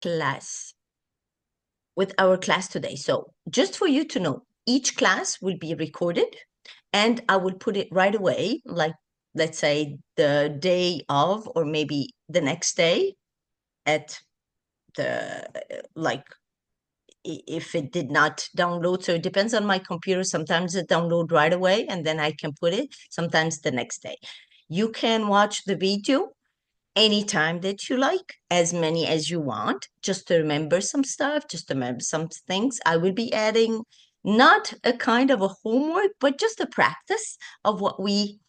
class, with our class today. So just for you to know, each class will be recorded and I will put it right away, like let's say the day of, or maybe the next day at the, like, if it did not download. So it depends on my computer. Sometimes it download right away and then I can put it, sometimes the next day. You can watch the video anytime that you like, as many as you want, just to remember some stuff, just to remember some things. I will be adding not a kind of a homework, but just a practice of what we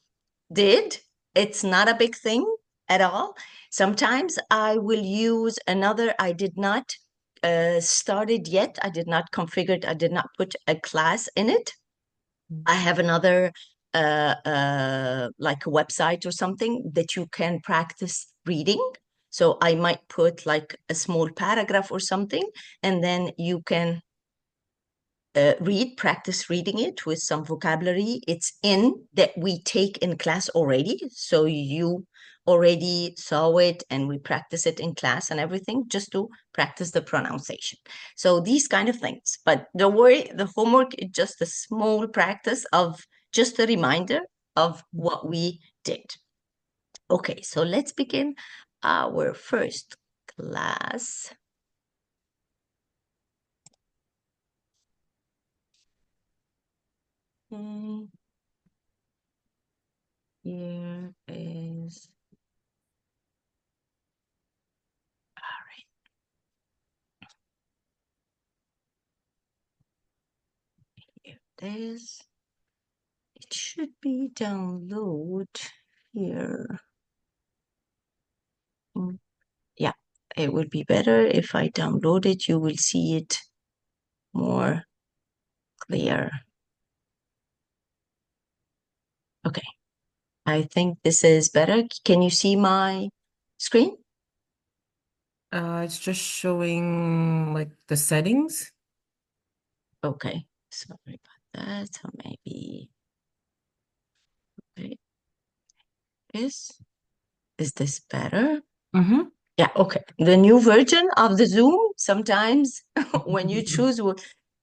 did. It's not a big thing at all. Sometimes I will use another, I did not started yet. I did not configure it. I did not put a class in it. I have another like a website or something that you can practice reading. So I might put like a small paragraph or something, and then you can practice reading it with some vocabulary. It's in that we take in class already. So you already saw it and we practice it in class and everything, just to practice the pronunciation. So these kind of things. But don't worry, the homework is just a small practice of just a reminder of what we did. Okay, so let's begin our first class. Here is, all right. Here it is. It should be download here. Yeah, it would be better if I download it. You will see it more clear. Okay, I think this is better. Can you see my screen? It's just showing like the settings. Okay, sorry about that. So maybe, okay, is this better? Mm-hmm. Yeah, okay. The new version of the Zoom, sometimes when you choose,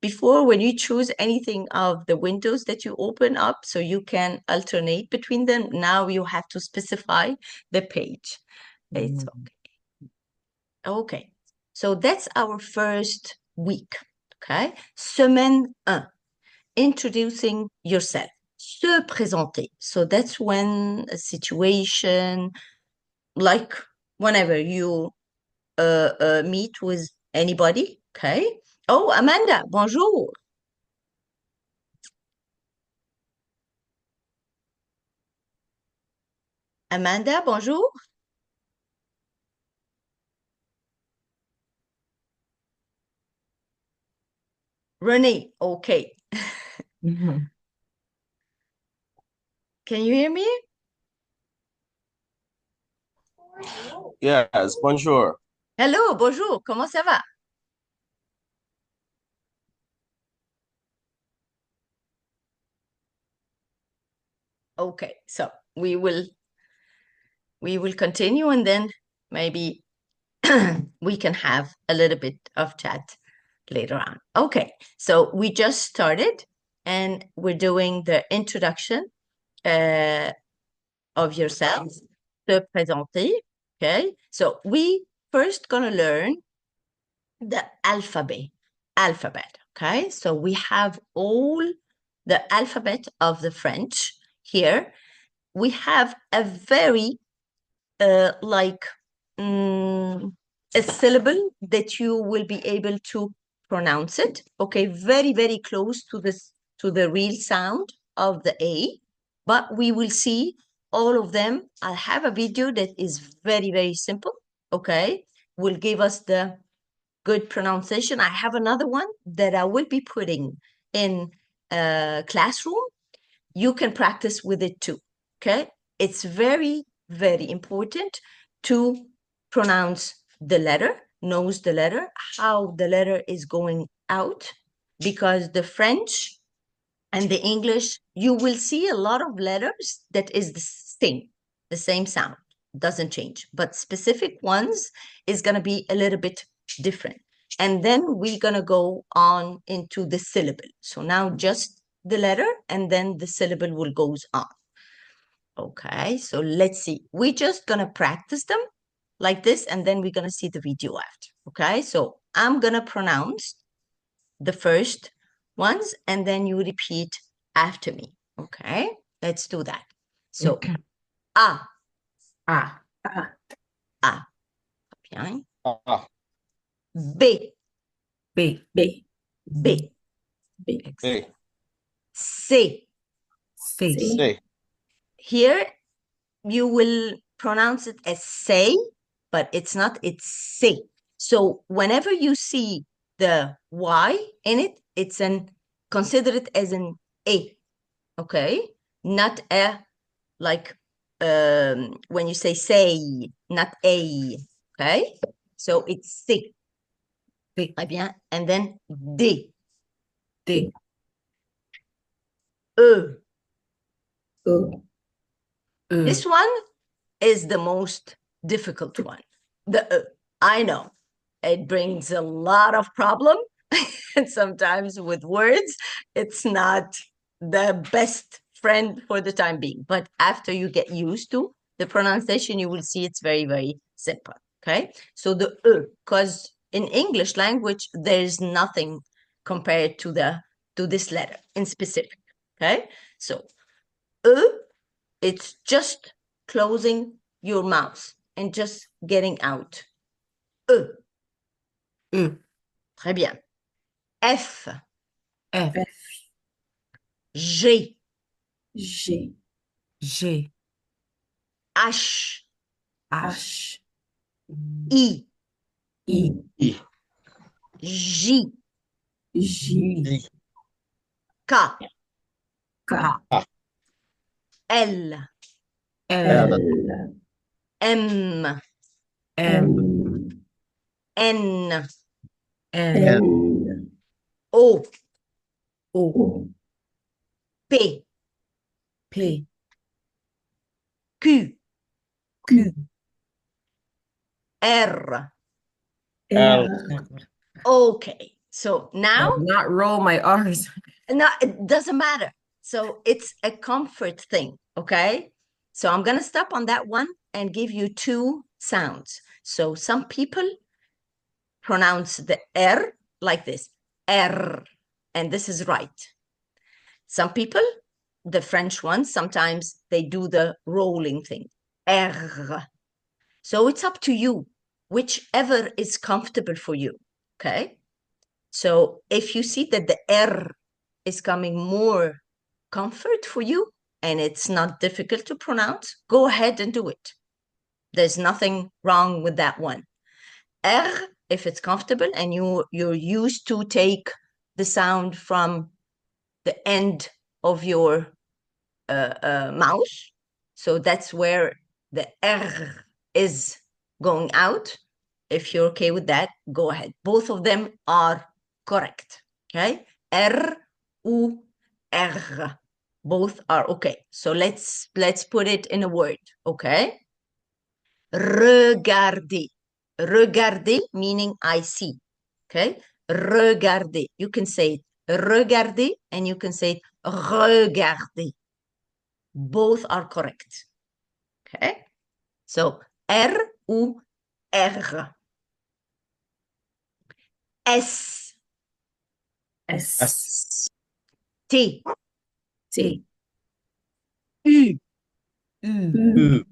before when you choose anything of the windows that you open up, so you can alternate between them, now you have to specify the page. It's okay. Okay, so that's our first week, okay? Semaine 1, introducing yourself. Se présenter. So that's when a situation, like whenever you meet with anybody. Okay. Oh, Amanda, bonjour. Amanda, bonjour. Renee, okay. Mm-hmm. Can you hear me? Yes, bonjour. Hello, bonjour. Comment ça va? Okay, so we will continue and then maybe we can have a little bit of chat later on. Okay, so we just started and we're doing the introduction of yourself, se présenter. Okay, so we first gonna learn the alphabet. Okay, so we have all the alphabet of the French here. We have a very like a syllable that you will be able to pronounce it. Okay, very, very close to this, to the real sound of the A, but we will see all of them. I'll have a video that is very, very simple. Okay, will give us the good pronunciation. I have another one that I will be putting in a classroom. You can practice with it too. Okay, it's very, very important to pronounce the letter, knows the letter, how the letter is going out, because the French and the English, you will see a lot of letters that is the same sound, doesn't change, but specific ones is going to be a little bit different. And then we're going to go on into the syllable. So now just the letter, and then the syllable will goes on. Okay, so let's see. We're just going to practice them like this, and then we're going to see the video after. Okay, so I'm going to pronounce the first ones, and then you repeat after me. Okay, let's do that. So, Okay. A, A, A. Bien. A, B, B, B. B, C. C, C, Here you will pronounce it as say, but it's not, it's say. So whenever you see the Y in it, it's consider it as an A, okay? Not a, like when you say, not A, okay? So it's C. D, Très bien. And then D, D, E. E, This one is the most difficult one. I know it brings a lot of problem, and sometimes with words, it's not the best friend for the time being. But after you get used to the pronunciation, you will see it's very, very simple. Okay, so the because in English language there's nothing compared to this letter in specific. Okay, so it's just closing your mouth and just getting out. E, Très bien. F, F, G, G, H, H, I, I, E, J, J, K, K, L, L, M, M, N, N, O, O, P, P, Q, Q, R. L, Okay, so now, not roll my R's. no, it doesn't matter. So it's a comfort thing, okay? So I'm going to stop on that one and give you two sounds. So some people pronounce the R like this, R, and this is right. Some people, the French ones, sometimes they do the rolling thing, R. So it's up to you, whichever is comfortable for you, okay? So if you see that the R is coming more comfort for you and it's not difficult to pronounce, go ahead and do it. There's nothing wrong with that one. R, if it's comfortable and you're used to take the sound from the end of your mouth, so that's where the R is going out. If you're okay with that, go ahead. Both of them are correct, okay? R, U, R. Both are okay. So let's put it in a word, okay? Regarder. Regarder meaning I see, okay? Regarder. You can say it regarder and you can say it regarder. Both are correct, okay? So R, U, R. S, S, T, T, U. U, U,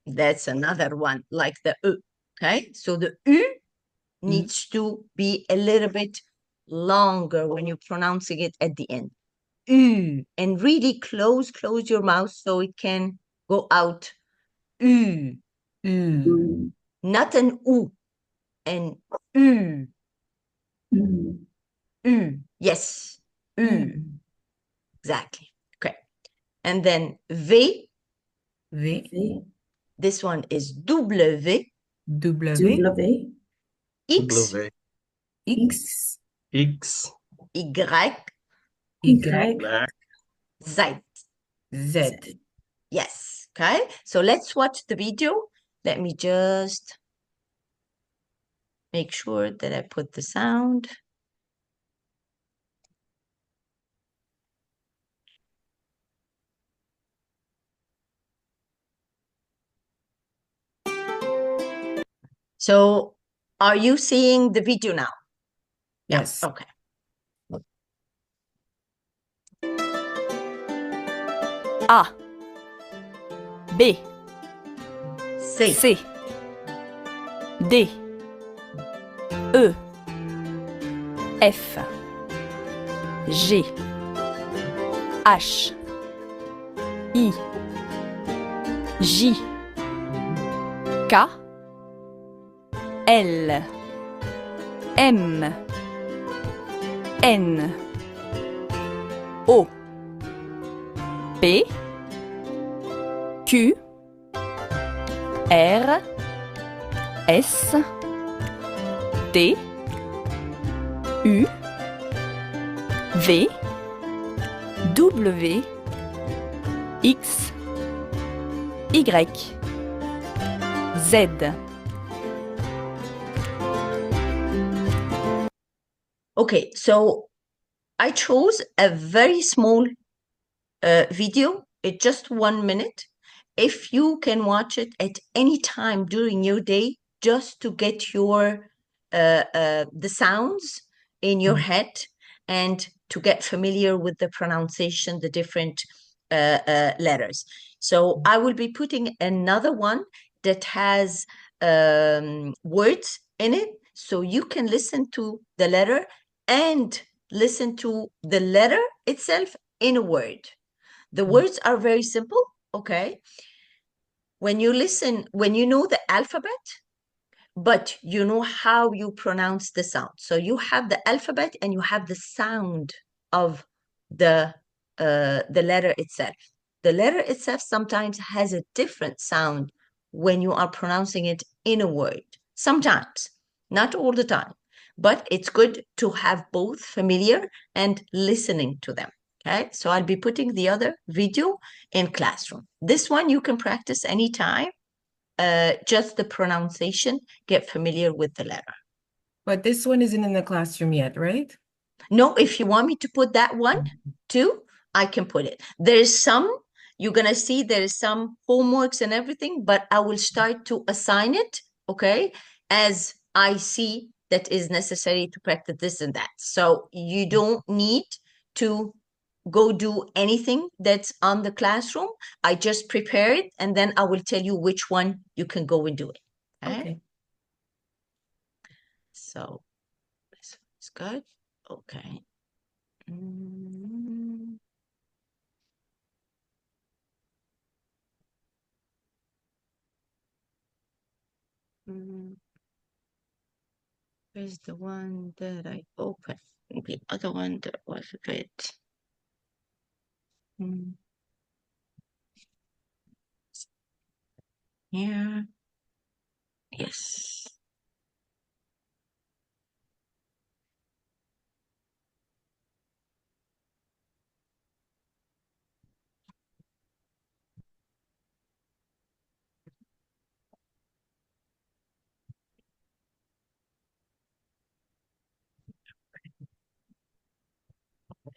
That's another one, like the U, okay? So the U needs to be a little bit longer when you're pronouncing it at the end. U, and really close your mouth so it can go out. U, U, not an U, an U. U, yes, U, exactly. Okay. And then V, V, this one is W, W, X, W, X, X, Y, Y, Z. Z. Yes, okay. So let's watch the video. Let me just make sure that I put the sound. So are you seeing the video now? Yes. Okay. A, B, C, C, D, E, F, G, H, I, J, K, L, M, N, O, P, Q, R, S, T, U, V, W, X, Y, Z. Okay, so I chose a very small video. It's just 1 minute. If you can watch it at any time during your day, just to get your the sounds in your head and to get familiar with the pronunciation, the different letters. So I will be putting another one that has words in it, so you can listen to the letter and listen to the letter itself in a word. The words are very simple, okay? When you listen, when you know the alphabet, but you know how you pronounce the sound. So you have the alphabet and you have the sound of the letter itself. The letter itself sometimes has a different sound when you are pronouncing it in a word. Sometimes, not all the time, but it's good to have both familiar and listening to them. Okay, so I'll be putting the other video in Classroom. This one you can practice anytime. Just the pronunciation, get familiar with the letter. But this one isn't in the classroom yet, right? No, if you want me to put that one too, I can put it. There's some, you're gonna see there is some homeworks and everything, but I will start to assign it, okay, as I see that is necessary to practice this and that. So you don't need to go do anything that's on the classroom. I just prepare it and then I will tell you which one you can go and do it. Okay. So this is good. Okay. Mm. Mm. Where's the one that I opened? The other one that was a bit. Here. Yes.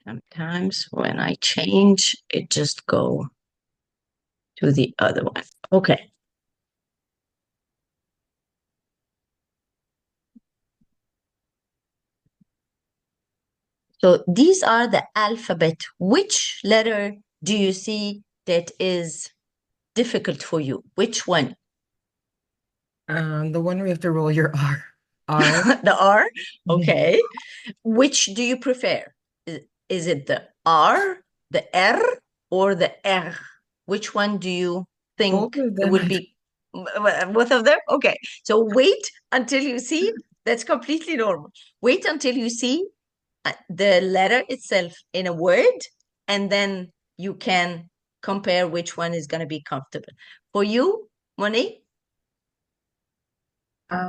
Sometimes when I change, it just go to the other one. Okay. So these are the alphabet. Which letter do you see that is difficult for you? Which one? The one where you have to roll your R. R. The R? Okay. Which do you prefer? Is it the R, the R, or the R? Which one do you think Both of them. would be both of them? Okay. So wait until you see. That's completely normal. Wait until you see the letter itself in a word, and then you can compare which one is going to be comfortable. For you, Monique?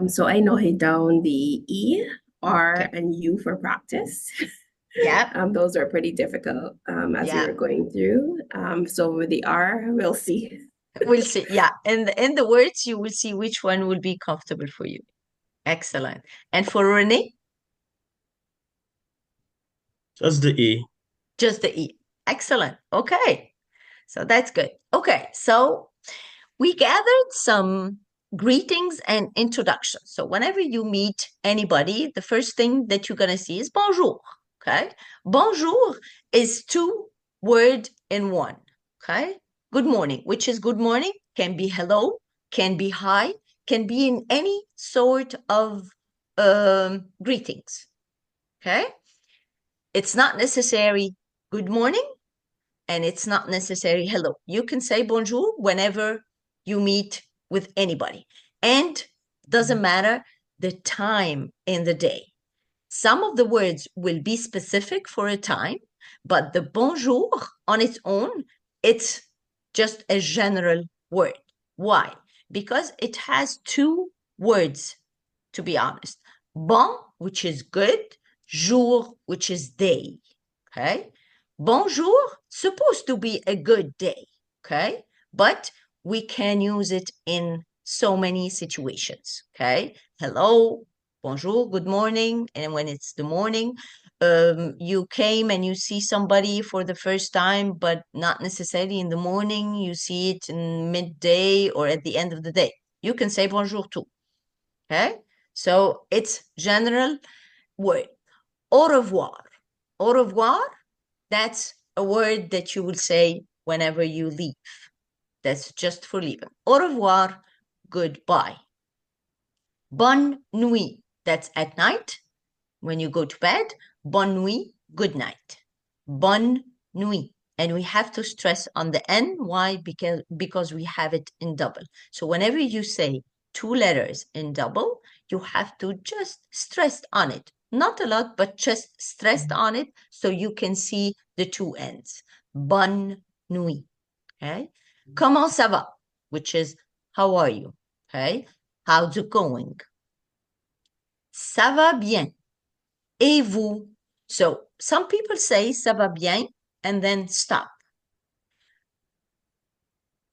So I noted down the E, R, Okay. and U for practice. Yeah. Those are pretty difficult as we Yeah. were going through. So with the R, we'll see. We'll see. Yeah. And in the words, you will see which one will be comfortable for you. Excellent. And for Renee, Just the E. just the E. Excellent. Okay. So that's good. Okay. So we gathered some greetings and introductions. So whenever you meet anybody, the first thing that you're going to see is bonjour. Okay. Bonjour is two words in one. Okay. Good morning, which is good morning, can be hello, can be hi, can be in any sort of greetings. Okay. It's not necessary good morning, and it's not necessary hello. You can say bonjour whenever you meet with anybody. And doesn't matter the time in the day. Some of the words will be specific for a time, but the bonjour on its own, it's just a general word. Why? Because it has two words, to be honest. Bon, which is good, jour, which is day. Okay? Bonjour, supposed to be a good day. Okay? But we can use it in so many situations. Okay? Hello, bonjour, good morning. And when it's the morning, you came and you see somebody for the first time, but not necessarily in the morning. You see it in midday or at the end of the day. You can say bonjour too. Okay? So it's general word. Au revoir. Au revoir, that's a word that you will say whenever you leave. That's just for leaving. Au revoir, goodbye. Bonne nuit, that's at night when you go to bed. Bonne nuit, good night. Bonne nuit. And we have to stress on the N. Why? Because we have it in double. So whenever you say two letters in double, you have to just stress on it. Not a lot, but just stressed on it so you can see the two ends. Bonne nuit. Okay? Comment ça va? Which is, how are you? Okay? How's it going? Ça va bien. Et vous? So some people say ça va bien and then stop.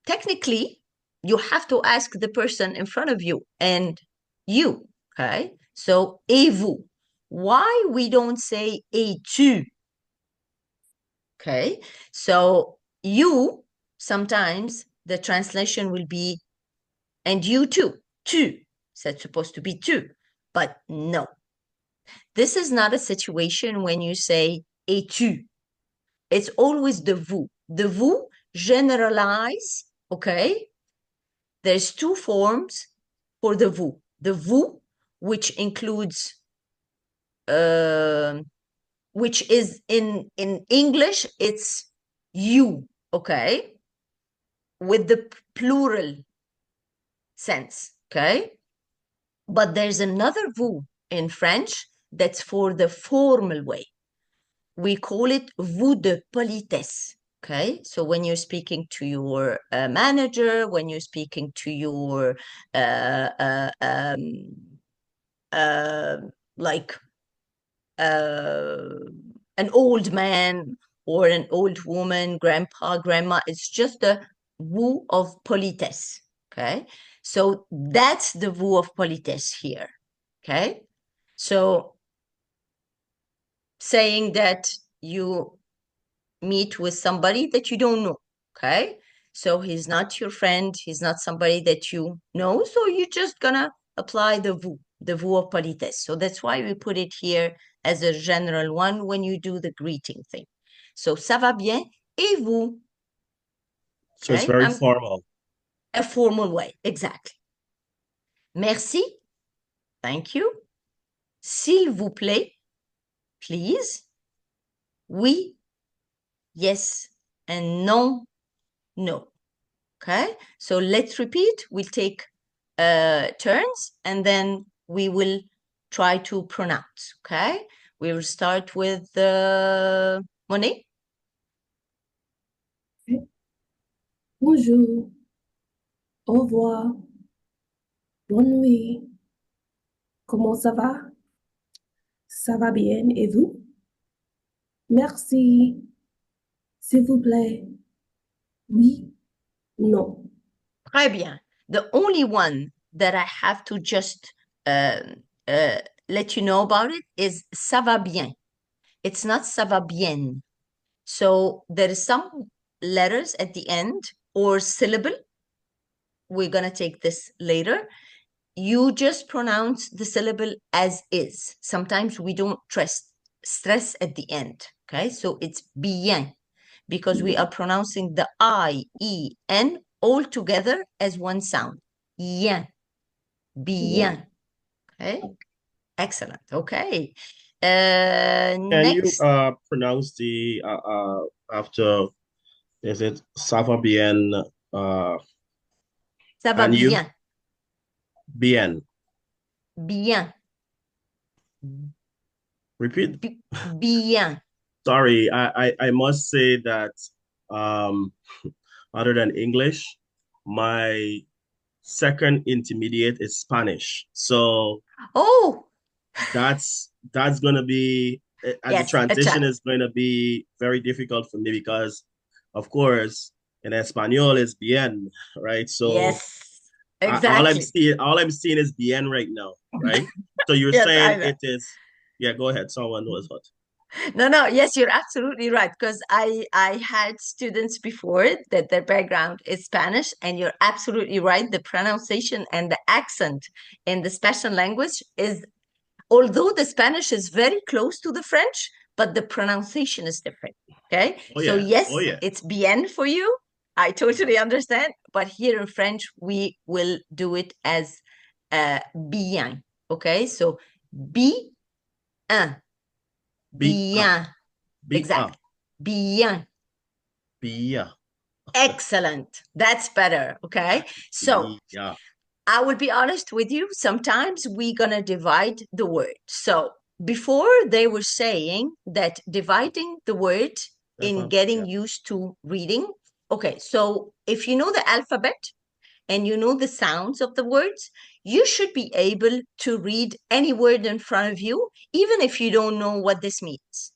Technically, you have to ask the person in front of you and you, okay? So, et vous? Why we don't say et tu? Okay, so you, sometimes the translation will be and you too, tu. So it's supposed to be tu, but no. This is not a situation when you say et tu. It's always the vous. The vous generalize, okay? There's two forms for the vous. The vous, which includes, which is in English, it's you, okay? With the plural sense, okay? But there's another vous in French that's for the formal way. We call it vous de politesse. Okay, so when you're speaking to your manager, when you're speaking to your like an old man or an old woman, grandpa, grandma, it's just a vous of politesse. Okay, so that's the vous of politesse here. Okay, so saying that you meet with somebody that you don't know, okay? So he's not your friend, he's not somebody that you know, so you're just gonna apply the vous of politesse. So that's why we put it here as a general one when you do the greeting thing. So, ça va bien, et vous? So it's Okay, very formal. a formal way, exactly. Merci, thank you. S'il vous plaît, please. Oui, yes, and non, no. Okay, so let's repeat. We'll take turns and then we will try to pronounce. Okay, we will start with Monet. Bonjour. Au revoir. Bonne nuit. Comment ça va? Ça va bien, et vous? Merci. S'il vous plaît. Oui. Non. Très bien. The only one that I have to just let you know about it is ça va bien. It's not ça va bien. So there is some letters at the end or syllable. We're going to take this later. You just pronounce the syllable as is. Sometimes we don't stress at the end. Okay, so it's bien because we are pronouncing the I, E, N all together as one sound. Bien, bien. Okay, excellent. Okay. Can you Next, pronounce the after, is it ça va bien ça va and you bien, bien? bien, Repeat. bien. Sorry, I must say that um other than English, my second intermediate is Spanish. So Oh, that's gonna be and the yes, a transition challenge. is going to be very difficult for me because, of course, in Espanol is bien, right? So Yes, all I'm exactly. seeing is bien right now, right? So you're Yes, I saying know. it is, yeah, go ahead. Someone was hot. No, yes, you're absolutely right. Because I had students before that their background is Spanish, and you're absolutely right. The pronunciation and the accent in the Spanish language is, although the Spanish is very close to the French, but the pronunciation is different. Okay, Oh so yeah, yes, oh yeah. it's bien for you. I totally understand. But here in French, we will do it as bien. Okay, so bien, Be bien. be Exactly. Bien. be Excellent. That's better. Okay. So yeah. I will be honest with you. Sometimes we're going to divide the word. So before they were saying that dividing the word in getting used to reading. Okay. So if you know the alphabet and you know the sounds of the words, you should be able to read any word in front of you, even if you don't know what this means.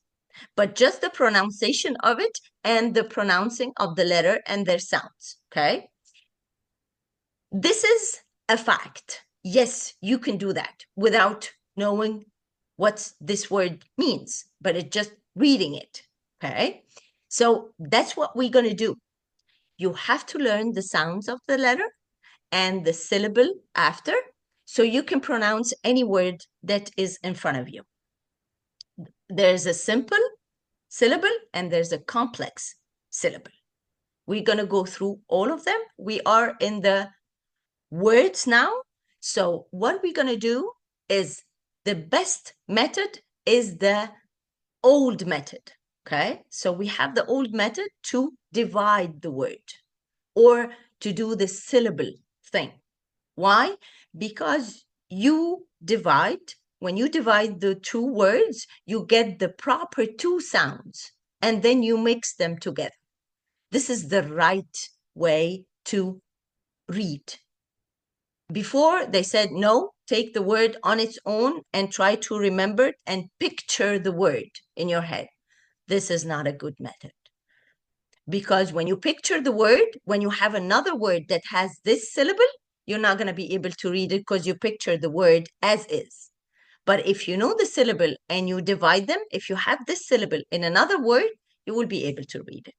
But just the pronunciation of it and the pronouncing of the letter and their sounds, okay? This is a fact. Yes, you can do that without knowing what this word means, but it's just reading it, okay? So that's what we're going to do. You have to learn the sounds of the letter and the syllable after, so you can pronounce any word that is in front of you. There's a simple syllable and there's a complex syllable. We're going to go through all of them. We are in the words now. So what we're going to do is the best method is the old method. Okay, so we have the old method to divide the word or to do the syllable thing. Why? Because when you divide the two words, you get the proper two sounds and then you mix them together. This is the right way to read. Before they said, no, take the word on its own and try to remember it and picture the word in your head. This is not a good method. Because when you picture the word, when you have another word that has this syllable, you're not going to be able to read it because you picture the word as is. But if you know the syllable and you divide them, if you have this syllable in another word, you will be able to read it.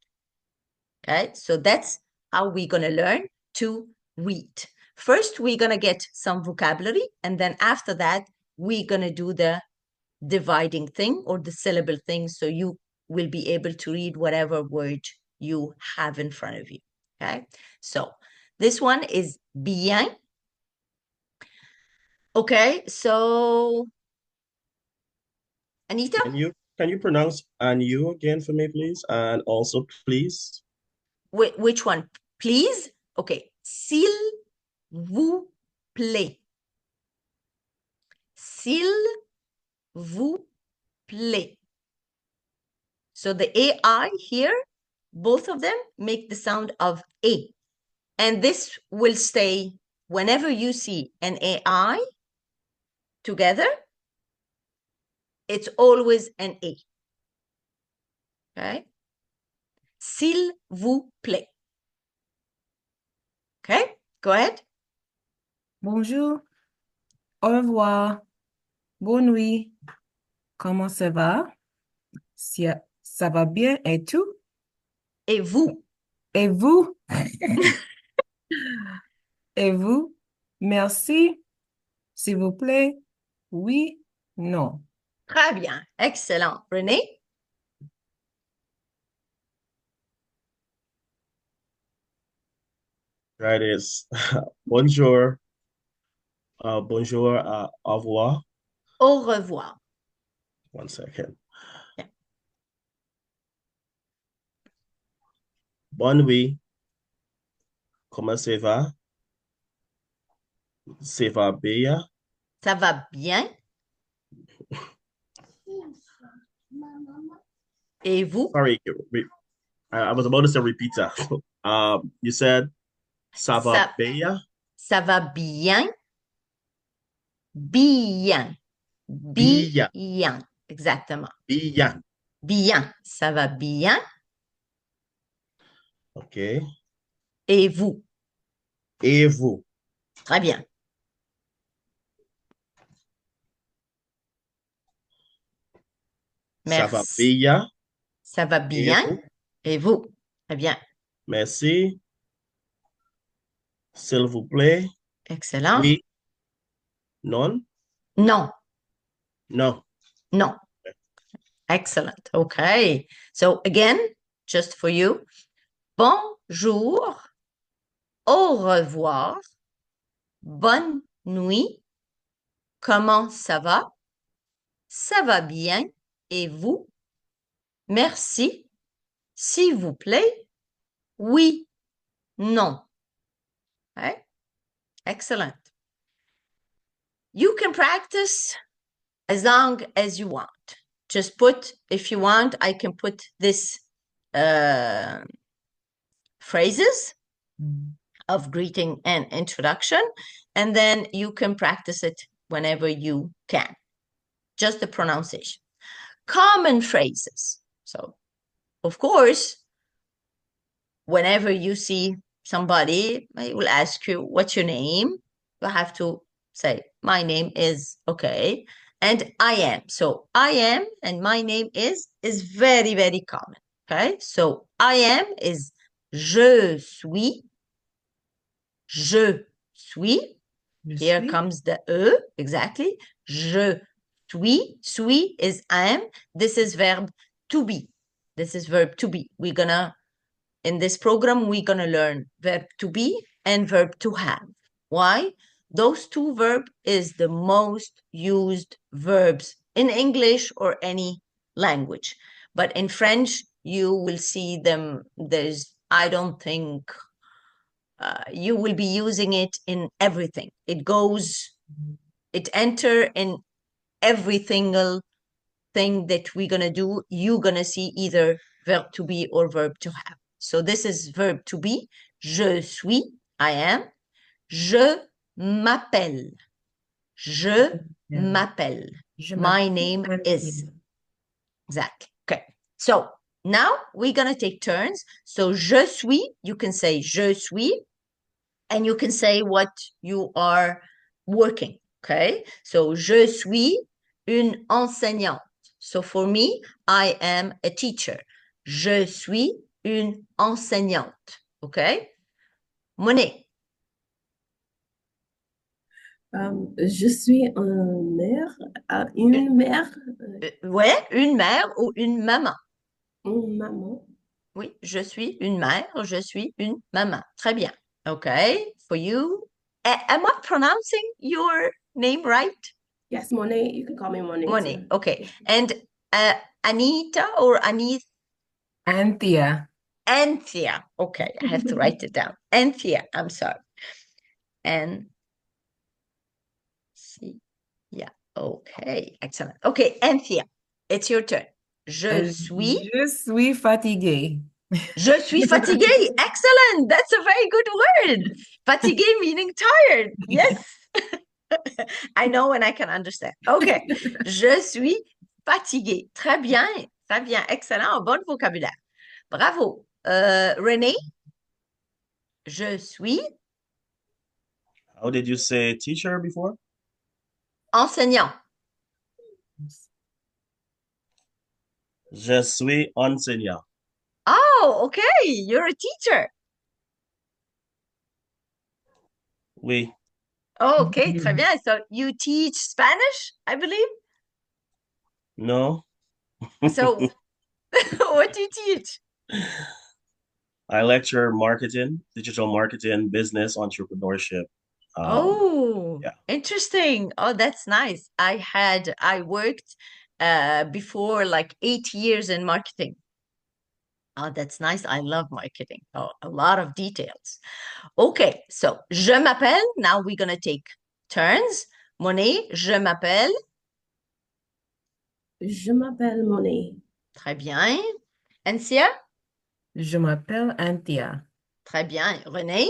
Okay, so that's how we're going to learn to read. First, we're going to get some vocabulary, and then after that, we're going to do the dividing thing or the syllable thing, so you will be able to read whatever word you have in front of you. Okay, so this one is bien. Okay, so Anita? Can you pronounce and you again for me, please? And also, please. Which one? Please? Okay, s'il vous plaît. S'il vous plaît. So the AI here, both of them make the sound of A. And this will stay whenever you see an AI together, it's always an A. Okay? S'il vous plaît. Okay, go ahead. Bonjour. Au revoir. Bonne nuit. Comment ça va? Ça va bien et tout? Et vous? Et vous? Et vous? Merci. S'il vous plaît. Oui. Non. Très bien. Excellent. René? Right, is bonjour, bonjour, au revoir. Au revoir. 1 second. Yeah. Bonne nuit. Comment ça va? Ça va bien? Ça va bien? Et vous? Sorry, I was about to say repeat that. You said ça va Ça, bien? ça va bien? Bien. Bien. Bien. Exactement. Bien. Bien. Ça va bien? OK. Et vous? Et vous? Très bien. Ça va Merci. bien? Ça va Et bien? vous? Et vous? Très bien. Merci. S'il vous plaît. Excellent. Oui. Non? Non. Non. Non. Excellent. Okay. So again, just for you. Bonjour. Au revoir. Bonne nuit. Comment ça va? Ça va bien. Et vous? Merci. S'il vous plaît. Oui. Non. Okay. Excellent. You can practice as long as you want. Just put, if you want, I can put this phrases of greeting and introduction, and then you can practice it whenever you can. Just the pronunciation. Common phrases. So, of course, whenever you see somebody, I will ask you, what's your name? You have to say, my name is, okay, and I am. So I am and my name is very, very common. Okay, so I am is je suis. Je suis. Here comes the E, exactly. Je suis. Suis is am. This is verb to be. This is verb to be. In this program, we're gonna learn verb to be and verb to have. Why? Those two verbs is the most used verbs in English or any language. But in French, you will see them. I don't think you will be using it in everything. It enter in every single thing that we're gonna do. You're gonna see either verb to be or verb to have. So this is verb to be. Je suis, I am. Je m'appelle. Je m'appelle. My name is. Exactly. Okay. So now we're going to take turns. So je suis, you can say je suis, and you can say what you are working. Okay. So je suis une enseignante. So for me, I am a teacher. Je suis une enseignante. Okay. Monet. Je suis une mère, une mère, Ouais, une mère ou une maman. une maman. Oui, je suis une mère, je suis une maman. Très bien. Okay, for you. Am I pronouncing your name right? Yes, Monet. You can call me Monet. Monet. too. Okay. And Anita or Anith? Anthea. Anthea. Okay, I have to write it down. Anthea, I'm sorry. And see. Yeah. Okay, excellent. Okay, Anthea, it's your turn. Je suis. Je suis fatiguée. Je suis fatiguée. Excellent. That's a very good word. Fatiguée meaning tired. Yes. I know and I can understand. Okay. Je suis fatiguée. Très bien. Très bien. Excellent. Bon vocabulaire. Bravo. René? Je suis. How did you say teacher before? Enseignant. Je suis enseignant. Oh, okay. You're a teacher. Oui. Oh, okay, très bien. So you teach Spanish, I believe? No. So what do you teach? I lecture marketing, digital marketing, business, entrepreneurship. Oh, yeah. interesting. Oh, that's nice. I worked before like 8 years in marketing. Oh, that's nice. I love marketing. Oh, a lot of details. Okay, so je m'appelle. Now we're gonna take turns. Monet, je m'appelle. Je m'appelle Monet. Très bien. Ansia? Je m'appelle Anthea. Très bien. René?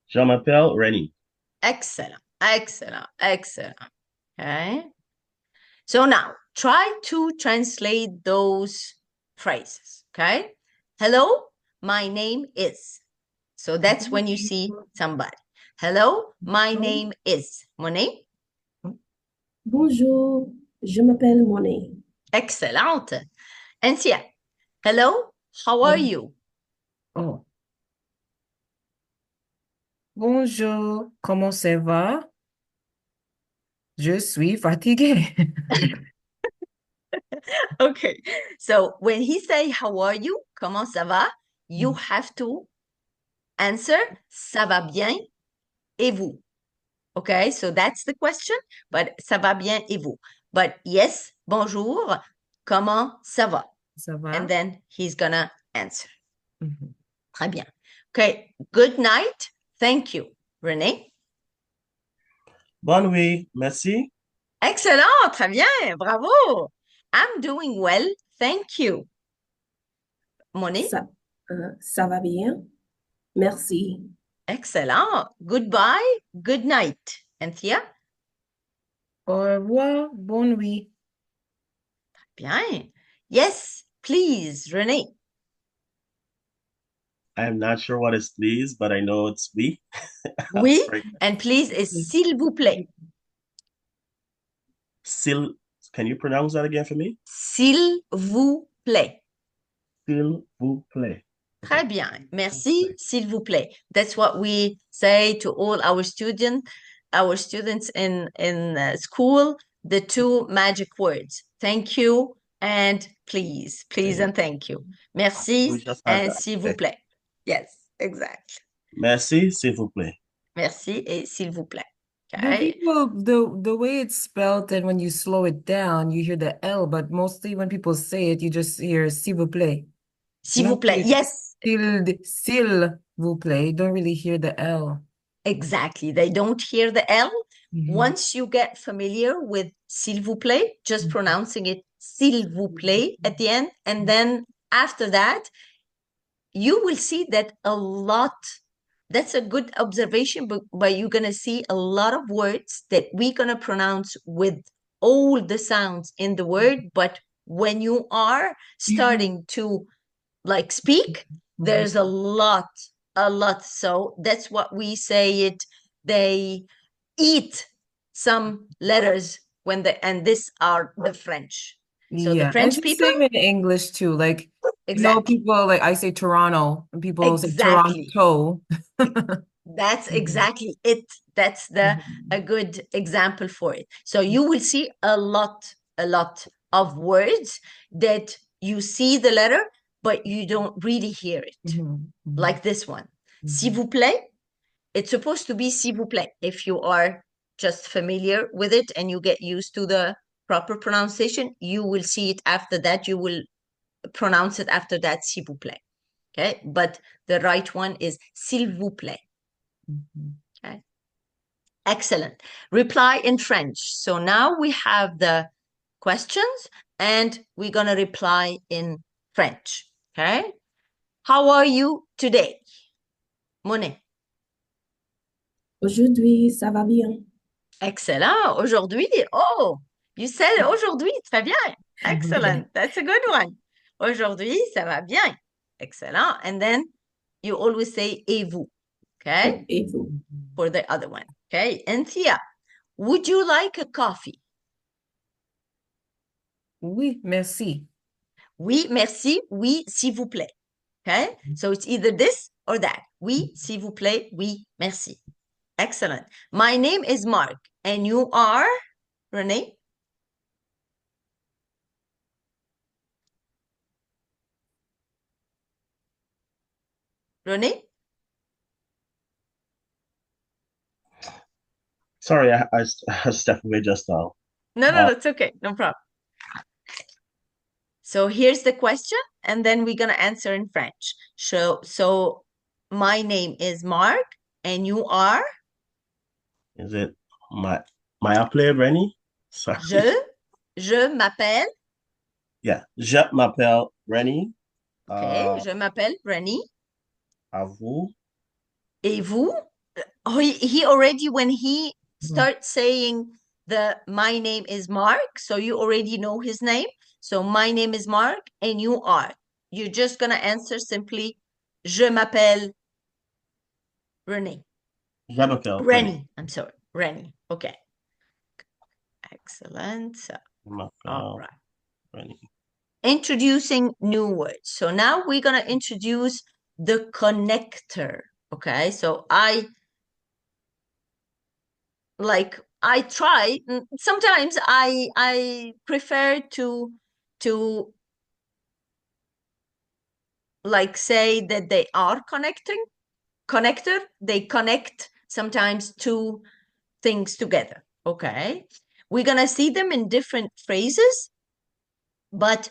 Je m'appelle Rennie. Excellent. Excellent. Excellent. Okay. So now try to translate those phrases. Okay. Hello, my name is. So that's when you see somebody. Hello, my name is. Monet? Bonjour, je m'appelle Monet. Excellent. Ansia? Hello, how are you? Oh. Bonjour, comment ça va? Je suis fatiguée. Okay. So when he say, how are you? Comment ça va? You have to answer, ça va bien et vous? Okay, so that's the question, but ça va bien et vous? But yes, bonjour, comment ça va? Ça va? And then he's gonna answer. Mhm. Très bien. Okay, good night. Thank you. René? Bonne nuit. Merci. Excellent, très bien, bravo. I'm doing well, thank you. Monet? Ça va bien? Merci. Excellent. Goodbye, good night. Anthea? Au revoir, bonne nuit. Bien. Yes, please, René. I'm not sure what is please, but I know it's we. Oui, Right. and please is s'il vous plaît. Can you pronounce that again for me? S'il vous plaît. S'il vous plaît. Très bien. Merci, s'il vous plaît. That's what we say to all our students in school, the two magic words. Thank you and please. Please and thank you. Merci We just had and that. s'il vous Okay. plaît. Yes, exactly. Merci, s'il vous plaît. Merci et s'il vous plaît. The Okay. people, the way it's spelled, and when you slow it down, you hear the L, but mostly when people say it, you just hear s'il vous plaît. S'il vous plaît. Yes, S'il vous plaît. You don't really hear the L. exactly. They don't hear the L. Mhm. Once you get familiar with s'il vous plaît, just pronouncing it s'il vous plaît at the end, and then after that, you will see that a lot, that's a good observation, but you're going to see a lot of words that we're going to pronounce with all the sounds in the word, but when you are starting to like speak, there's a lot. So that's what we say it, they eat some letters when and this are the French. So the Yeah, and French it's the people, same in English too. Like, you know, exactly. people like I say Toronto, and people say Exactly. Toronto. That's Mhm. exactly it. That's a good example for it. So you will see a lot of words that you see the letter, but you don't really hear it. Mhm. Mhm. Like this one. S'il Mhm. vous plaît, it's supposed to be s'il vous plaît. If you are just familiar with it and you get used to the proper pronunciation, you will see it after that. You will pronounce it after that, s'il vous plaît. Okay, but the right one is s'il vous plaît. Mhm. Okay, excellent. Reply in French. So now we have the questions and we're going to reply in French. Okay, how are you today? Monet. Aujourd'hui, ça va bien. Excellent. Aujourd'hui. Oh, you said aujourd'hui. Très bien. Excellent. That's a good one. Aujourd'hui, ça va bien. Excellent. And then you always say et vous. Okay. Et vous? For the other one. Okay. And Thea, Would you like a coffee? Oui, merci. Oui, merci. Oui, s'il vous plaît. Okay? So it's either this or that. Oui, s'il vous plaît. Oui, merci. Excellent. My name is Mark, and you are Renee? Renee? Sorry, I stepped away just now. No, Uh, that's okay. No problem. So here's the question, and then we're going to answer in French. So my name is Mark, and you are? Is it my appelé Rennie? Sorry. Je m'appelle. Yeah. Je m'appelle Rennie. Okay, je m'appelle Rennie. À vous. Et vous? Oh, he already, when he starts saying my name is Mark, so you already know his name. So my name is Mark, and you are. You're just going to answer simply, je m'appelle Renee. Je m'appelle Rennie. Rennie, I'm sorry, Rennie. Okay. Excellent. Je m'appelle All right. Rennie. Introducing new words. So now we're going to introduce the connector. Okay. So I try, sometimes I prefer to like say that they are connector. They connect sometimes two things together. Okay. We're going to see them in different phrases, but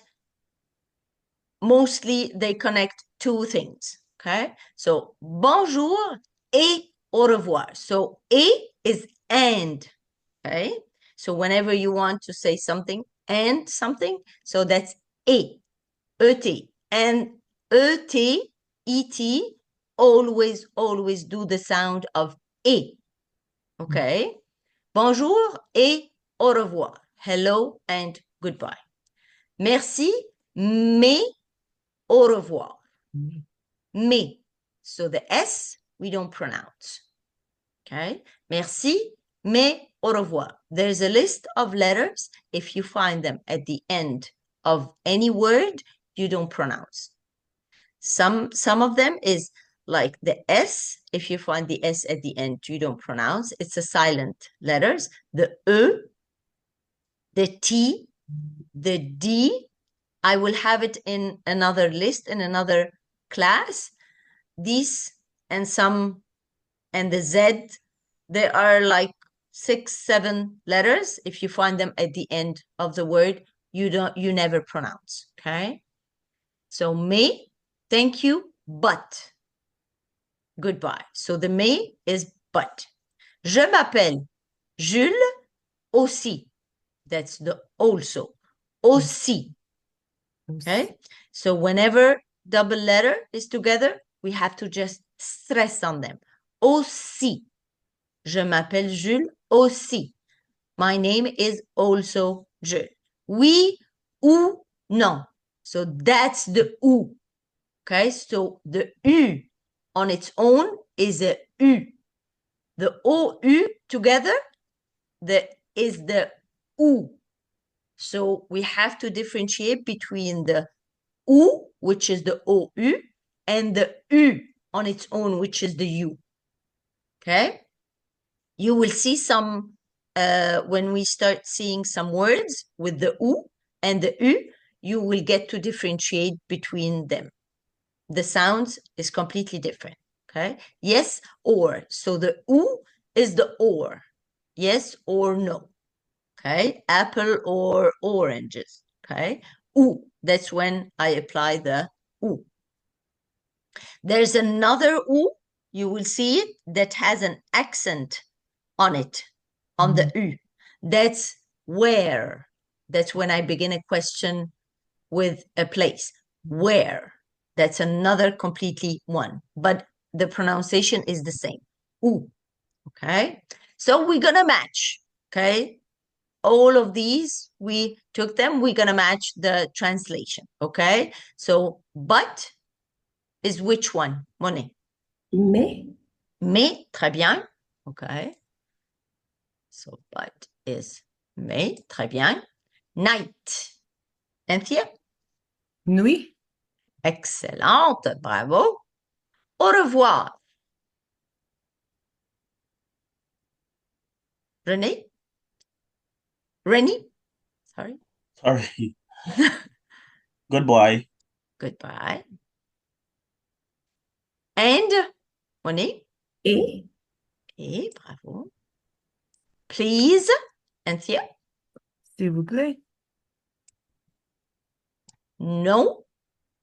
mostly they connect two things. Okay. So bonjour et au revoir. So et is and. Okay. So whenever you want to say something and something, so that's et, et, and et, et, always do the sound of et. Okay. Bonjour et au revoir. Hello and goodbye. Merci, mais au revoir. Mais. So the S we don't pronounce. Okay. Merci, mais au revoir. There's a list of letters. If you find them at the end of any word, you don't pronounce. Some of them is like the S. If you find the S at the end, you don't pronounce. It's a silent letters. The E, the T, the D. I will have it in another list, in another class. These and some, and the Z, there are like 6, 7 letters. If you find them at the end of the word, you never pronounce. Okay. So mais, thank you, but. Goodbye. So the mais is but. Je m'appelle Jules aussi. That's the also. Aussi. Okay. So whenever double letter is together, we have to just stress on them. Aussi. Je m'appelle Jules aussi. My name is also Jules. Oui ou non. So that's the ou. Okay. So the U on its own is a U. The OU together is the U. So we have to differentiate between the U, which is the OU, and the U on its own, which is the U. Okay? You will see some, when we start seeing some words with the U and the U, you will get to differentiate between them. The sounds is completely different. Okay. Yes or. So the U is the or. Yes or no. Okay. Apple or oranges. Okay. U. That's when I apply the U. There's another U. You will see it that has an accent on it, on the U. That's where. That's when I begin a question with a place. Where. That's another completely one, but the pronunciation is the same. Ooh, okay? So we're gonna match, okay? All of these, we took them, we're gonna match the translation, okay? So, but is which one, Monet? Mais. Mais, très bien, okay? So, but is mais. Très bien. Night. Cynthia? Nuit. Excellente. Bravo. Au revoir. Renee? Rennie? Sorry. Sorry. Goodbye. Goodbye. And Monique? Et Et bravo. Please. Cynthia? S'il vous plaît. No.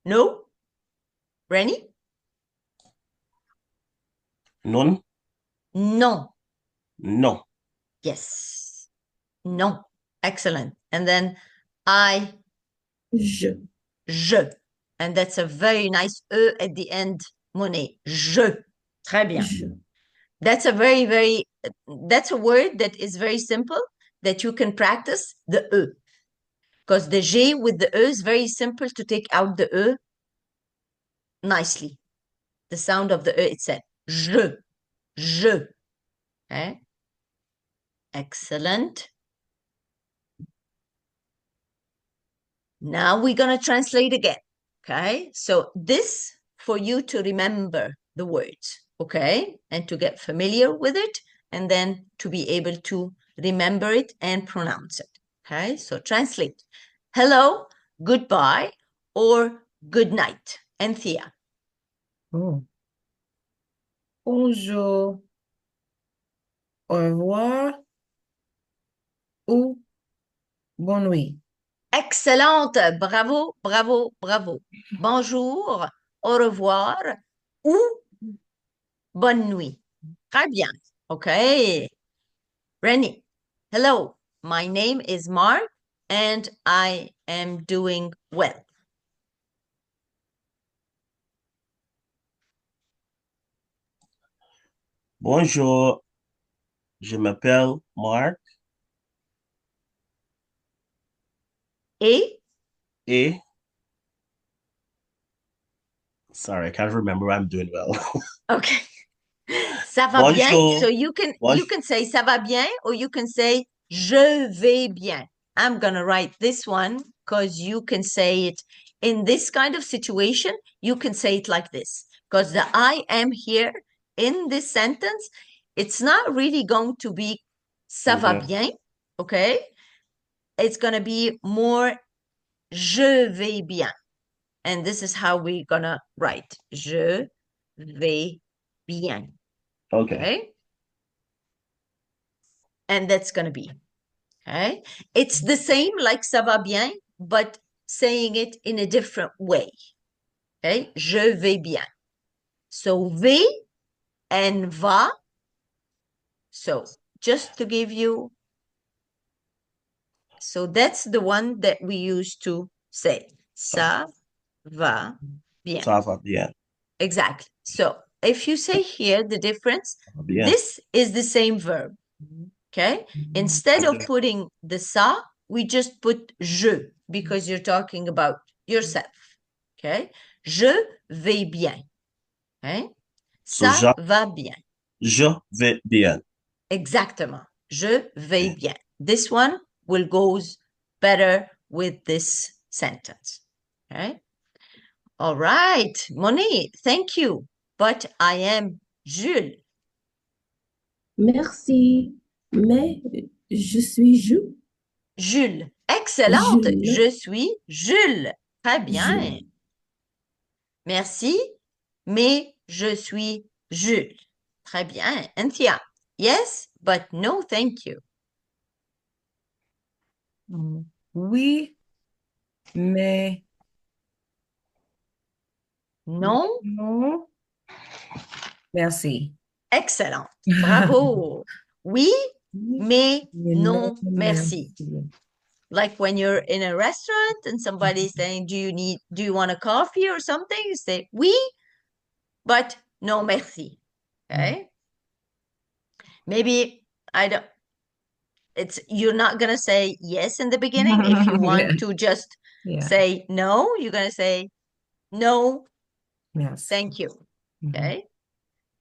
No. Rennie? Non. Non. No. Yes. Non. Excellent. And then I, je. je. And that's a very nice E at the end, Monet. Je. Très bien. Je. That's a that's a word that is very simple that you can practice the E. Because the G with the E is very simple to take out the E nicely. The sound of the E itself. Je. Je. Okay. Excellent. Now we're going to translate again. Okay. So this for you to remember the words. Okay. And to get familiar with it and then to be able to remember it and pronounce it. Okay. So translate. Hello, goodbye, or good night. Anthea. Oh. Bonjour. Au revoir. Ou bonne nuit. Excellente. Bravo, bravo, bravo. Bonjour, au revoir, ou bonne nuit. Très bien. Okay. Rennie. Hello, my name is Mark and I am doing well. Bonjour. Je m'appelle Mark. Et Et sorry, I can't remember. I'm doing well. okay. Ça va bien. Bonjour. So you can say ça va bien or you can say je vais bien. I'm going to write this one because you can say it in this kind of situation. You can say it like this because the I am here in this sentence, it's not really going to be ça va bien. Okay. It's going to be more je vais bien. And this is how we're going to write. Je vais bien. Okay. Okay. And that's going to be, okay. It's the same like ça va bien, but saying it in a different way. Okay. Je vais bien. So vais and va. So just to give you, so that's the one that we used to say. Ça va bien. Ça va bien. Exactly. So if you say here the difference, Ça va bien. this is the same verb. Okay. Instead of putting the ça, we just put je because you're talking about yourself. Okay. Je vais bien. Okay. So Ça va bien. je vais bien. Exactement. Je vais bien. This one will goes better with this sentence. Okay. All right. Monique, thank you. But I am Jules. Merci. Mais je suis Jules. Jules. Excellente. Jules. Je suis Jules. Très bien. Jules. Merci, mais je suis Jules. Très bien. Anthea. Yes, but no, thank you. Oui, mais Non. non. Merci. Excellent. Bravo. Oui, mais non, merci. Like when you're in a restaurant and somebody's saying, do you want a coffee or something? You say, oui, but no, merci. Okay. Maybe you're not going to say yes in the beginning. If you want to just say no, you're going to say no, Yes. thank you. Okay.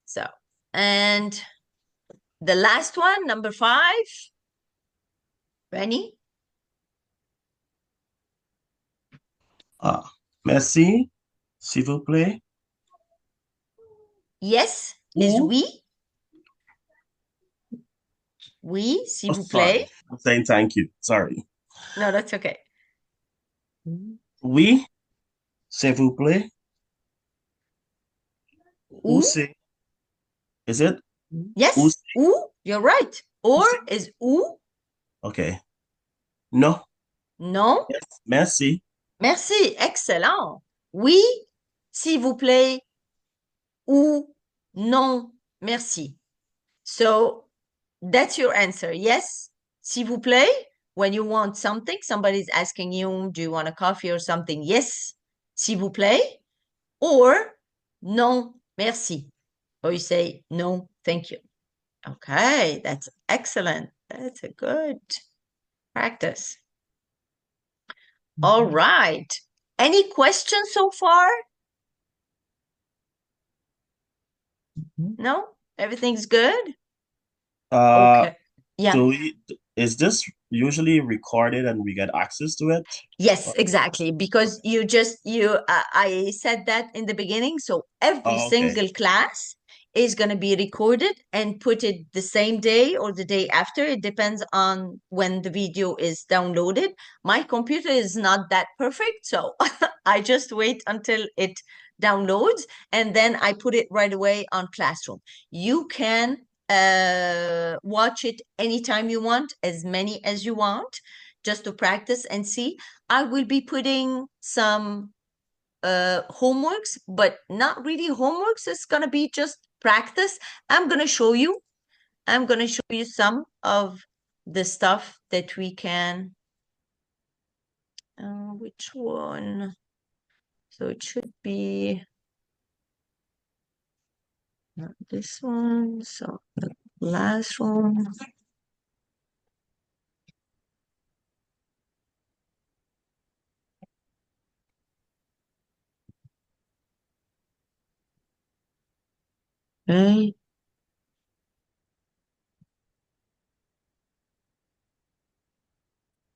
So, and The last one, number 5. Ready? Merci, s'il vous plaît. Yes is Ou. oui. Oui, s'il Oh, vous sorry. plaît. I'm saying thank you. Sorry. No, that's okay. Oui, s'il vous plaît. Ou Ou. c'est. Is it? Yes, Ou c'est. ou, you're right. Or c'est. is ou. Okay. No. Non. Yes. Merci. Merci, excellent. Oui, s'il vous plaît, ou non, merci. So that's your answer. Yes, s'il vous plaît, when you want something, somebody's asking you, do you want a coffee or something? Yes, s'il vous plaît. Or non, merci. Or you say, no, thank you. Okay, that's excellent. That's a good practice. All right. Any questions so far? No? Everything's good? Okay. Yeah. Is this usually recorded and we get access to it? Yes, exactly. Because I said that in the beginning. So every Oh, okay. single class is going to be recorded and put it the same day or the day after. It depends on when the video is downloaded. My computer is not that perfect, so I just wait until it downloads and then I put it right away on Classroom. You can watch it anytime you want, as many as you want, just to practice and see. I will be putting some homeworks, but not really homeworks. It's going to be just practice. I'm going to show you some of the stuff that we can. Which one? So it should be not this one. So the classroom. Okay.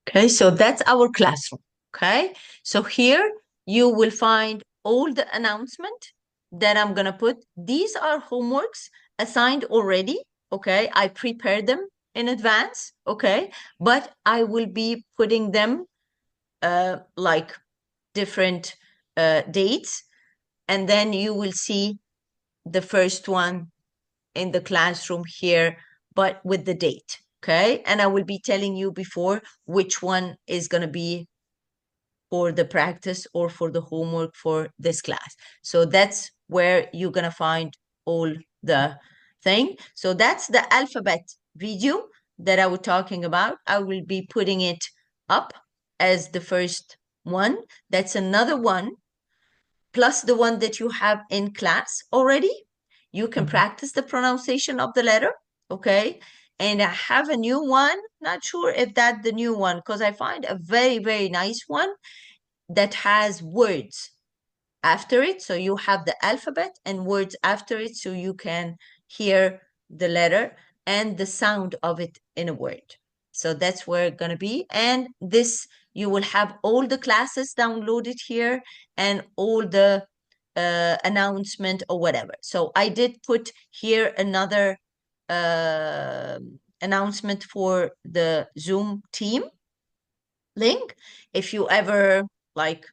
Okay, so that's our classroom. Okay, so here you will find all the announcement that I'm gonna put. These are homeworks assigned already. Okay, I prepared them in advance. Okay, but I will be putting them like different dates, and then you will see the first one in the classroom here, but with the date. Okay, and I will be telling you before which one is going to be for the practice or for the homework for this class. So that's where you're going to find all the thing. So that's the alphabet video that I was talking about. I will be putting it up as the first one. That's another one, plus the one that you have in class already. You can practice the pronunciation of the letter, okay? And I have a new one, not sure if that's the new one, because I find a very, very nice one that has words after it. So you have the alphabet and words after it, so you can hear the letter and the sound of it in a word. So that's where it's gonna be. And this, you will have all the classes downloaded here and all the announcement or whatever. So I did put here another announcement for the Zoom team link. If you ever like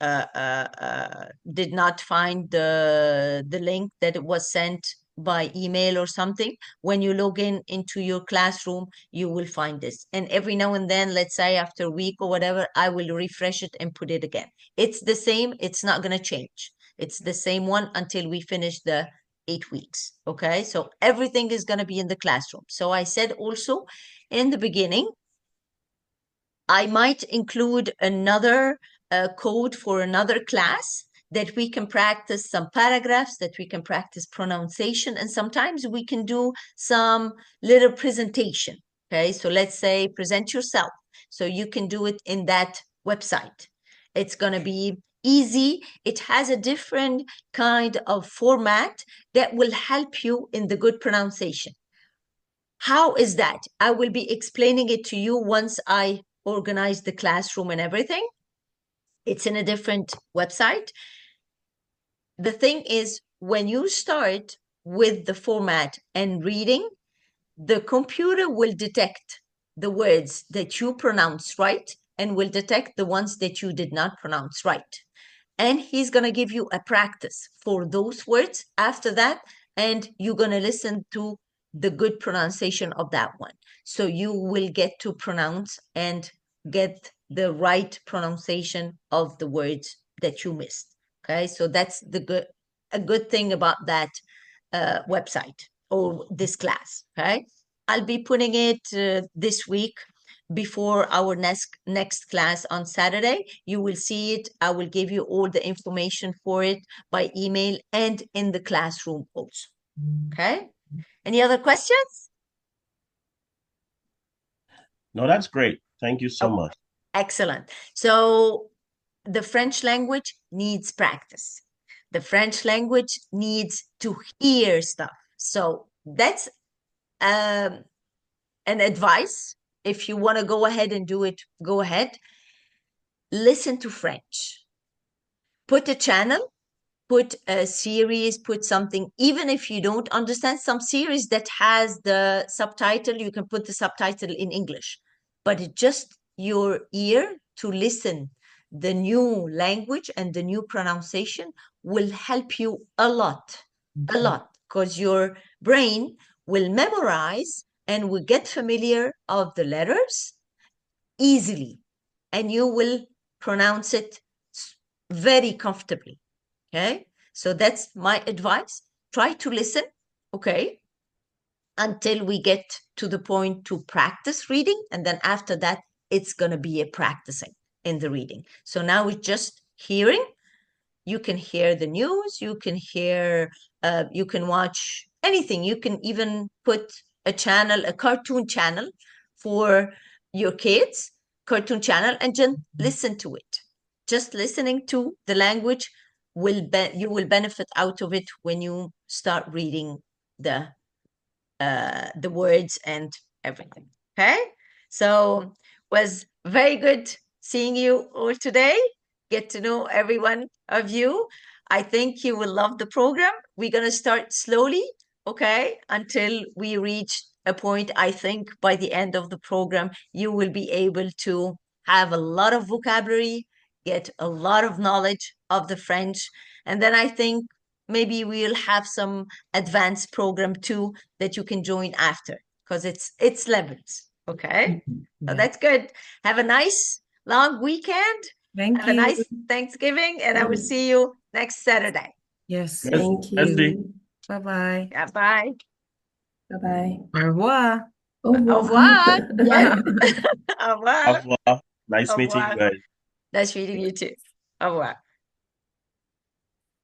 did not find the link that it was sent by email or something, when you log in into your classroom, you will find this. And every now and then, let's say after a week or whatever, I will refresh it and put it again. It's the same. It's not going to change. It's the same one until we finish the 8 weeks. Okay. So everything is going to be in the classroom. So I said also in the beginning, I might include another code for another class that we can practice some paragraphs, that we can practice pronunciation, and sometimes we can do some little presentation. Okay, so let's say present yourself. So you can do it in that website. It's going to be easy. It has a different kind of format that will help you in the good pronunciation. How is that? I will be explaining it to you once I organize the classroom and everything. It's in a different website. The thing is, when you start with the format and reading, the computer will detect the words that you pronounce right and will detect the ones that you did not pronounce right. And he's going to give you a practice for those words after that, and you're going to listen to the good pronunciation of that one. So you will get to pronounce and get the right pronunciation of the words that you missed. Okay, so that's a good thing about that website or this class. Okay, I'll be putting it this week before our next class on Saturday. You will see it. I will give you all the information for it by email and in the classroom also. Okay? Any other questions? No, that's great. Thank you so Oh. much. Excellent. So the French language needs practice. The French language needs to hear stuff. So that's an advice. If you want to go ahead and do it, go ahead. Listen to French. Put a channel, put a series, put something, even if you don't understand some series that has the subtitle, you can put the subtitle in English. But it's just your ear to listen. The new language and the new pronunciation will help you a lot, because your brain will memorize and will get familiar of the letters easily, and you will pronounce it very comfortably. Okay, so that's my advice. Try to listen, okay, until we get to the point to practice reading, and then after that, it's going to be a practicing in the reading. So now it's just hearing. You can hear the news, you can hear, you can watch anything. You can even put a channel, a cartoon channel for your kids, cartoon channel, and just listen to it. Just listening to the language you will benefit out of it when you start reading the words and everything. Okay, so was very good seeing you all today. Get to know every one of you. I think you will love the program. We're going to start slowly, okay, until we reach a point. I think by the end of the program, you will be able to have a lot of vocabulary, get a lot of knowledge of the French. And then I think maybe we'll have some advanced program too that you can join after, because it's levels. Okay, so Yeah. that's good. Have a nice long weekend. Thank Have a you. nice Thanksgiving, and I will see you next Saturday. Yes. Yes, Thank Leslie. you. Bye-bye. Yeah, bye. Bye-bye. Au revoir. Au Au revoir. Yes. Au Au revoir. revoir. Nice Au meeting you revoir. guys. Nice meeting you too. Au revoir.